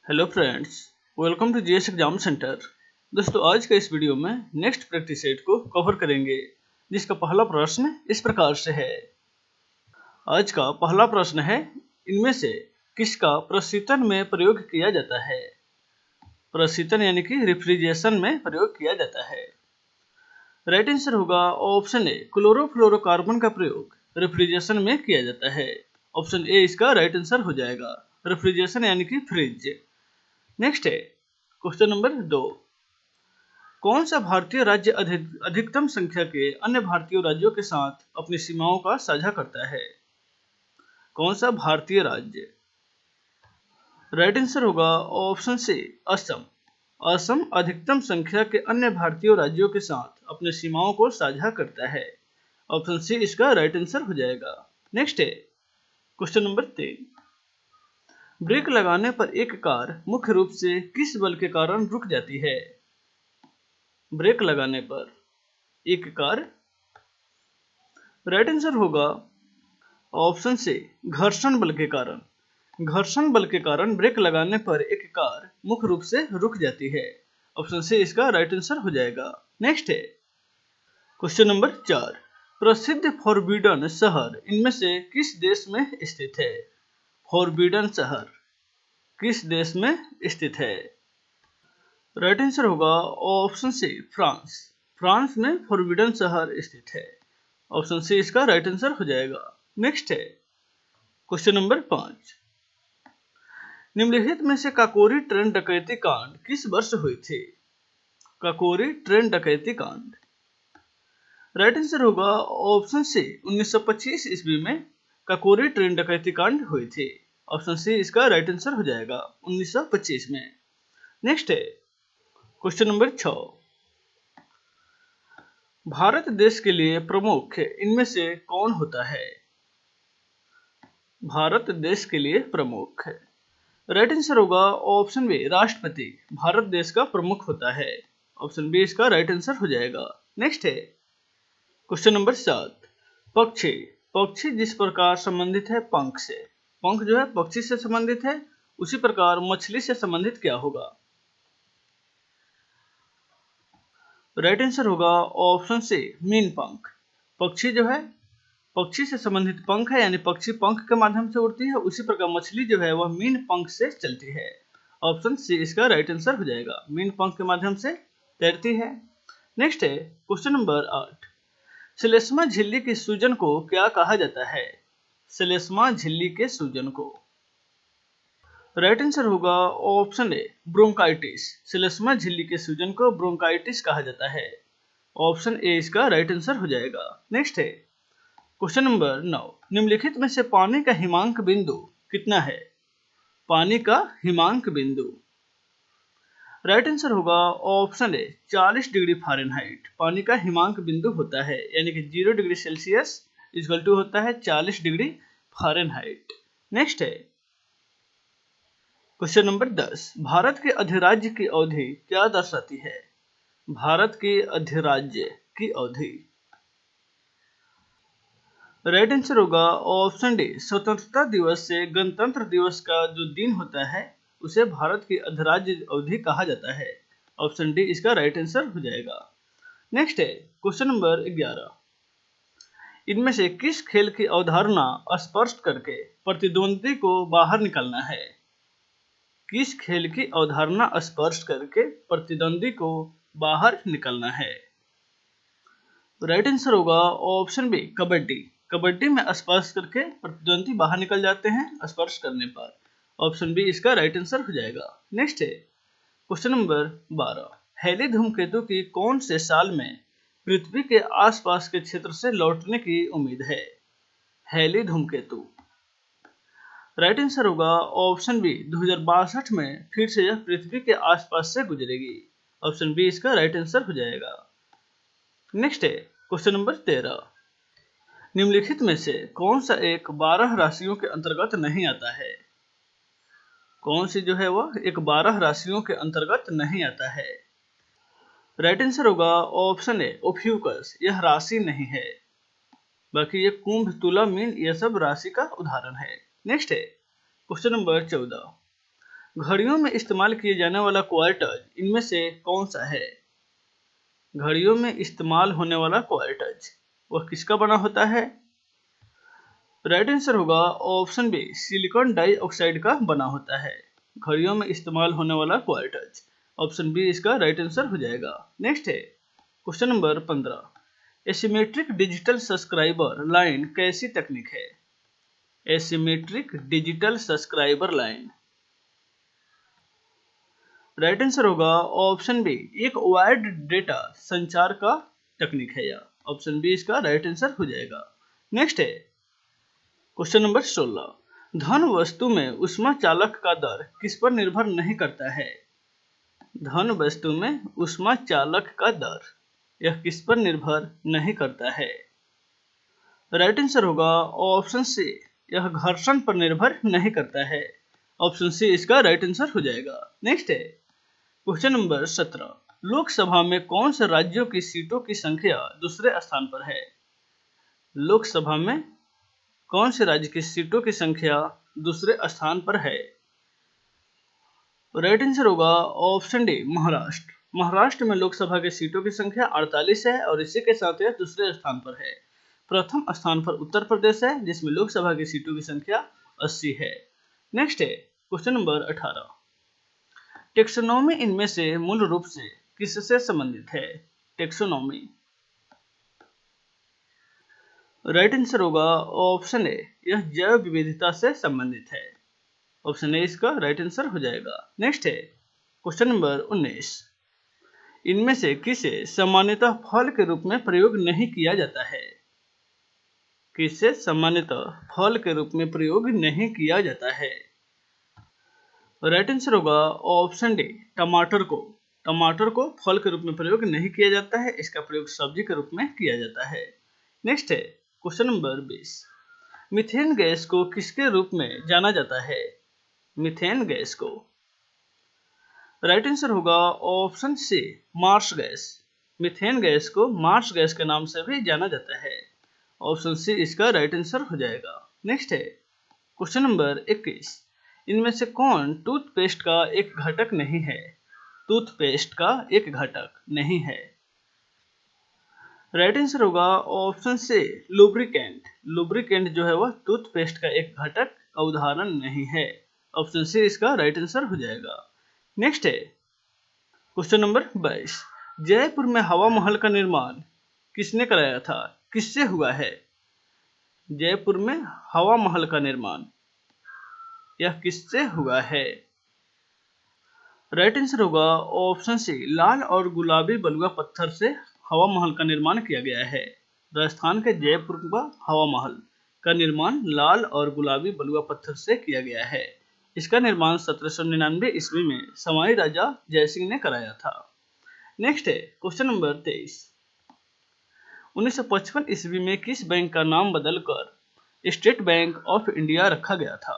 Hello friends, welcome to GS exam centre. दोस्तों, आज के इस वीडियो में नेक्स्ट प्रैक्टिस सेट को कवर करेंगे, जिसका पहला प्रश्न इस प्रकार से है। आज का पहला प्रश्न है, इनमें से किसका प्रशीतन में प्रयोग किया जाता है। प्रशीतन यानी कि रेफ्रिजरेशन में प्रयोग किया जाता है। राइट आंसर होगा ऑप्शन ए, क्लोरोफ्लोरोकार्बन का प्रयोग रेफ्रिजरेशन में किया जाता है। ऑप्शन ए इसका राइट आंसर हो जाएगा। रेफ्रिजरेशन यानी कि फ्रिज। नेक्स्ट है क्वेश्चन नंबर 2। कौन सा भारतीय राज्य अधिकतम संख्या के अन्य भारतीय राज्यों के साथ अपनी सीमाओं का साझा करता है। कौन सा भारतीय राज्य। राइट आंसर होगा ऑप्शन सी, असम। असम अधिकतम संख्या के अन्य भारतीय राज्यों के साथ अपने सीमाओं को साझा करता है। ऑप्शन सी इसका राइट आंसर हो जाएगा। नेक्स्ट है क्वेश्चन नंबर 3। ब्रेक लगाने पर एक कार मुख्य रूप से किस बल के कारण रुक जाती है। ब्रेक लगाने पर एक कार। राइट आंसर होगा ऑप्शन से, घर्षण बल के कारण। घर्षण बल के कारण ब्रेक लगाने पर एक कार मुख्य रूप से रुक जाती है। ऑप्शन से इसका राइट आंसर हो जाएगा। नेक्स्ट है क्वेश्चन नंबर 4। प्रसिद्ध फॉरबिडन शहर इनमें से किस देश में स्थित है। फॉरबिडन शहर किस देश में स्थित है। राइट आंसर होगा ऑप्शन सी, फ्रांस। फ्रांस में फॉरबिडन शहर स्थित है। ऑप्शन सी इसका राइट आंसर हो जाएगा। नेक्स्ट है क्वेश्चन नंबर 5। निम्नलिखित में से काकोरी ट्रेन डकैती कांड किस वर्ष हुई थी। काकोरी ट्रेन डकैती कांड। राइट आंसर होगा ऑप्शन सी, 1925 ईस्वी में काकोरी ट्रेन डकैती कांड हुई थी। ऑप्शन सी इसका राइट आंसर हो जाएगा, 1925 में। नेक्स्ट है क्वेश्चन नंबर 6। भारत देश के लिए प्रमुख इनमें से कौन होता है। भारत देश के लिए प्रमुख। राइट आंसर होगा ऑप्शन बी, राष्ट्रपति भारत देश का प्रमुख होता है। ऑप्शन बी इसका राइट आंसर हो जाएगा। नेक्स्ट है क्वेश्चन नंबर 7। पक्षी। पक्षी जिस प्रकार संबंधित है पंख से, पंख जो है पक्षी से संबंधित है, उसी प्रकार मछली से संबंधित क्या होगा। राइट आंसर होगा ऑप्शन सी, मीन पंख। पक्षी जो है पक्षी से संबंधित पंख है, यानी पक्षी पंख के माध्यम से उड़ती है, उसी प्रकार मछली जो है वह मीन पंख से चलती है। ऑप्शन सी इसका राइट आंसर हो जाएगा, मीन पंख के माध्यम से तैरती है। नेक्स्ट है क्वेश्चन नंबर 8। श्लेष्मा झिल्ली की सूजन को क्या कहा जाता है। श्लेष्मा झिल्ली के सूजन को। राइट आंसर होगा ऑप्शन ए, ब्रोंकाइटिस। श्लेष्मा झिल्ली के सूजन को ब्रोंकाइटिस कहा जाता है। ऑप्शन ए इसका राइट आंसर हो जाएगा। नेक्स्ट है क्वेश्चन नंबर 9। निम्नलिखित में से पानी का हिमांक बिंदु कितना है। पानी का हिमांक बिंदु। राइट आंसर होगा ऑप्शन ए, 40 डिग्री फ़ारेनहाइट पानी का हिमांक बिंदु होता है, यानी कि 0 डिग्री सेल्सियस इक्वल टू होता है 40 डिग्री फ़ारेनहाइट। नेक्स्ट है क्वेश्चन नंबर 10। भारत के अधिराज्य की अवधि क्या दर्शाती है। भारत के अधिराज्य की अवधि। राइट आंसर होगा ऑप्शन डी, स्वतंत्रता दिवस से गणतंत्र दिवस का जो दिन होता है उसे भारत की अधिराज्य अवधि कहा जाता है। ऑप्शन डी इसका राइट आंसर हो जाएगा। नेक्स्ट है क्वेश्चन नंबर 11। इनमें से किस खेल की अवधारणा स्पष्ट करके प्रतिद्वंदी को बाहर निकलना है। किस खेल की अवधारणा स्पष्ट करके प्रतिद्वंदी को बाहर निकलना है। राइट आंसर होगा ऑप्शन बी, कबड्डी। कबड्डी में स्पर्श करके प्रतिद्वंदी बाहर निकल जाते हैं स्पर्श करने पर। ऑप्शन बी इसका राइट आंसर हो जाएगा। नेक्स्ट है क्वेश्चन नंबर 12। हैली धूमकेतु की कौन से साल में पृथ्वी के आसपास के क्षेत्र से लौटने की उम्मीद है। हैली धूमकेतु। राइट आंसर होगा ऑप्शन बी, 2062 में फिर से यह पृथ्वी के आसपास से गुजरेगी। ऑप्शन बी इसका राइट आंसर हो जाएगा। नेक्स्ट है क्वेश्चन नंबर 13। निम्नलिखित में से कौन सा एक 12 राशियों के अंतर्गत नहीं आता है। कौन सी जो है वह एक 12 राशियों के अंतर्गत नहीं आता है। राइट आंसर होगा ऑप्शन ए, ओफ्यूकस। यह राशि नहीं है, बाकी ये कुंभ, तुला, मीन यह सब राशि का उदाहरण है। नेक्स्ट है क्वेश्चन नंबर 14। घड़ियों में इस्तेमाल किए जाने वाला क्वार्टज इनमें से कौन सा है? घड़ियों में इस्तेमाल होने वाला क्वार्टज वह किसका बना होता है? राइट आंसर होगा ऑप्शन बी, सिलिकॉन डाइऑक्साइड का बना होता है घड़ियों में इस्तेमाल होने वाला क्वार्टज। ऑप्शन बी इसका राइट आंसर हो जाएगा। नेक्स्ट है question number 15, asymmetric digital subscriber line कैसी तकनीक है? Asymmetric digital subscriber line, right answer होगा ऑप्शन बी, एक वायर्ड डेटा संचार का तकनीक है यह। ऑप्शन बी इसका राइट आंसर हो जाएगा। नेक्स्ट है क्वेश्चन नंबर 16, धन वस्तु में ऊष्मा चालक का दर किस पर निर्भर नहीं करता है? धन वस्तु में ऊष्मा चालक का दर यह किस पर निर्भर नहीं करता है? राइट आंसर होगा ऑप्शन सी, यह घर्षण पर निर्भर नहीं करता है। ऑप्शन सी इसका राइट आंसर हो जाएगा। नेक्स्ट है क्वेश्चन नंबर 17, लोकसभा में कौन से राज्यों की सीटों की संख्या दूसरे स्थान पर है? लोकसभा में कौन से राज्य की सीटों की संख्या दूसरे स्थान पर है? राइट आंसर होगा ऑप्शन डी, महाराष्ट्र। महाराष्ट्र में लोकसभा की सीटों की संख्या 48 है और इसी के साथ यह दूसरे स्थान पर है। प्रथम स्थान पर उत्तर प्रदेश है जिसमें लोकसभा की सीटों की संख्या 80 है। नेक्स्ट है क्वेश्चन नंबर 18, टेक्सोनॉमी इनमें से मूल रूप से किससे संबंधित है? टेक्सोनॉमी, राइट आंसर होगा ऑप्शन ए, यह जैव विविधता से संबंधित है। ऑप्शन ए इसका राइट आंसर हो जाएगा। नेक्स्ट है क्वेश्चन नंबर 19, इनमें से किसे सामान्यतः फल के रूप में प्रयोग नहीं किया जाता है? किसे सामान्यतः फल के रूप में प्रयोग नहीं किया जाता है? राइट आंसर होगा ऑप्शन डी, टमाटर को। टमाटर को फल के रूप में प्रयोग नहीं किया जाता है, इसका प्रयोग सब्जी के रूप में किया जाता है। नेक्स्ट है क्वेश्चन नंबर 20, मीथेन गैस को किसके रूप में जाना जाता है? मीथेन गैस को, राइट आंसर होगा option C, marsh gas. Methane gas को मार्स गैस के नाम से भी जाना जाता है। ऑप्शन सी इसका राइट आंसर हो जाएगा। नेक्स्ट है क्वेश्चन नंबर 21, इनमें से कौन टूथपेस्ट का एक घटक नहीं है? टूथपेस्ट का एक घटक नहीं है। राइट आंसर होगा ऑप्शन सी, लुब्रिकेंट। लुब्रिकेंट जो है वह टूथपेस्ट का एक घटक का उदाहरण नहीं है। ऑप्शन सी इसका राइट आंसर हो जाएगा। नेक्स्ट है क्वेश्चन नंबर 22, जयपुर में हवा महल का निर्माण किसने कराया था? किससे हुआ है? जयपुर में हवा महल का निर्माण यह किससे हुआ है? राइट आंसर होगा ऑप्शन सी, लाल और गुलाबी बलुआ पत्थर से हवा महल का निर्माण किया गया है। राजस्थान के जयपुर का हवा महल का निर्माण लाल और गुलाबी बलुआ पत्थर से किया गया है। इसका निर्माण 1799 ईस्वी में सवाई राजा जयसिंह ने कराया था। नेक्स्ट है क्वेश्चन नंबर 23, 1955 ईस्वी में किस बैंक का नाम बदलकर स्टेट बैंक ऑफ इंडिया रखा गया था?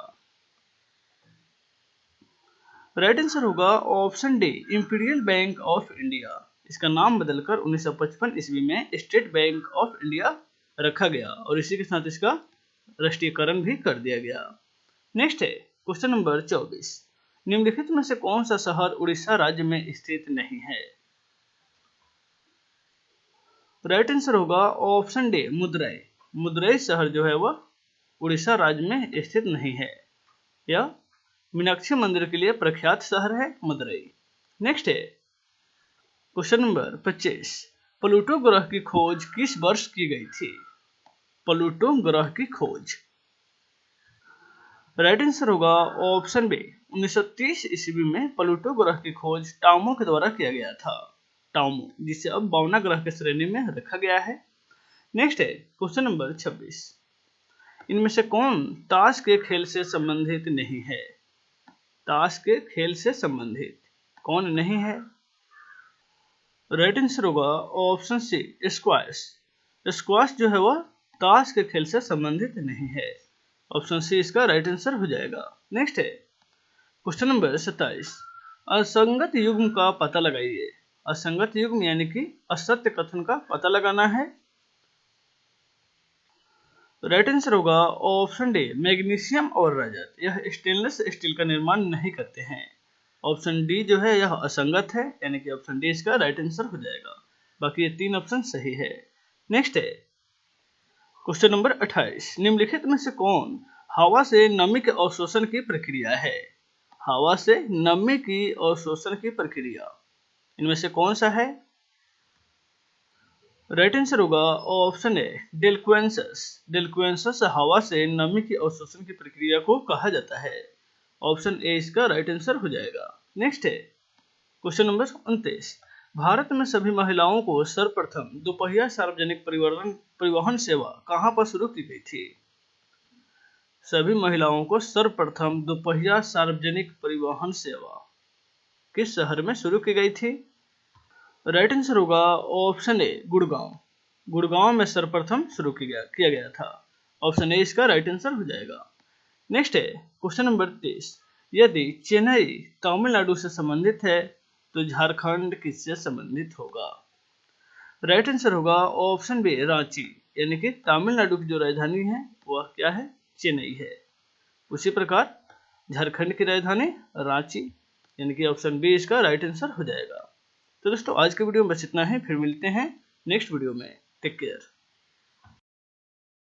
राइट आंसर होगा option D, imperial bank of India. इसका नाम बदलकर 1955 ईस्वी में स्टेट बैंक ऑफ इंडिया रखा गया और इसी के साथ इसका राष्ट्रीयकरण भी कर दिया गया। नेक्स्ट है क्वेश्चन नंबर 24, निम्नलिखित में से कौन सा शहर उड़ीसा राज्य में स्थित नहीं है? राइट आंसर होगा ऑप्शन डी, मदुरई। मदुरई शहर जो है वह उड़ीसा राज्य में स्थित नहीं है। यह मीनाक्षी मंदिर के लिए प्रख्यात शहर है मदुरई। नेक्स्ट है क्वेश्चन नंबर 25, प्लूटो ग्रह की खोज किस वर्ष की गई थी? प्लूटो ग्रह की खोज, राइट आंसर होगा ऑप्शन बी, 1930 ईस्वी में प्लूटो ग्रह की खोज टामो के द्वारा किया गया था। टामो जिसे अब बावना ग्रह की श्रेणी में रखा गया है। नेक्स्ट है क्वेश्चन नंबर 26, इनमें से कौन ताश के खेल से संबंधित नहीं है? ताश के खेल से संबंधित कौन नहीं है? राइट आंसर होगा ऑप्शन सी, स्क्वैश। स्क्वैश जो है वह ताश के खेल से संबंधित नहीं है। ऑप्शन सी इसका राइट आंसर हो जाएगा। नेक्स्ट है क्वेश्चन नंबर 27, असंगत युग्म का पता लगाइए। असंगत युग्म यानी कि असत्य कथन का पता लगाना है। राइट आंसर होगा ऑप्शन डी मैग्नीशियम और रजत, यह स्टेनलेस स्टील का निर्माण नहीं करते हैं। ऑप्शन डी जो है यह असंगत है, यानी कि ऑप्शन डी इसका राइट आंसर हो जाएगा। बाकी ये 3 ऑप्शन सही है। नेक्स्ट है क्वेश्चन नंबर 28, निम्नलिखित में से कौन हवा से नमी के अवशोषण की प्रक्रिया है? हवा से नमी की अवशोषण की प्रक्रिया इनमें से कौन सा है? राइट आंसर होगा ऑप्शन ए डेलिक्वेंसस। डेलिक्वेंसस हवा से नमी के अवशोषण की प्रक्रिया को कहा जाता है। ऑप्शन ए इसका राइट आंसर हो जाएगा। नेक्स्ट है क्वेश्चन नंबर 29, भारत में सभी महिलाओं को सर्वप्रथम दोपहिया सार्वजनिक परिवहन सेवा कहां पर शुरू की गई थी? सभी महिलाओं को सर्वप्रथम दोपहिया सार्वजनिक परिवहन सेवा किस शहर में शुरू की गई थी? राइट आंसर होगा ऑप्शन ए गुड़गांव। गुड़गांव में सर्वप्रथम शुरू किया गया था। ऑप्शन ए इसका राइट आंसर हो जाएगा। नेक्स्ट है क्वेश्चन नंबर 30, यदि चेन्नई तमिलनाडु से संबंधित है तो झारखंड किससे संबंधित होगा? राइट आंसर होगा ऑप्शन बी रांची, यानी कि तमिलनाडु की जो राजधानी है वह क्या है? चेन्नई है। उसी प्रकार झारखंड की राजधानी रांची, यानी कि ऑप्शन बी इसका राइट आंसर हो जाएगा। तो दोस्तों आज के वीडियो में बस इतना है, फिर मिलते हैं नेक्स्ट वीडियो में। Take care.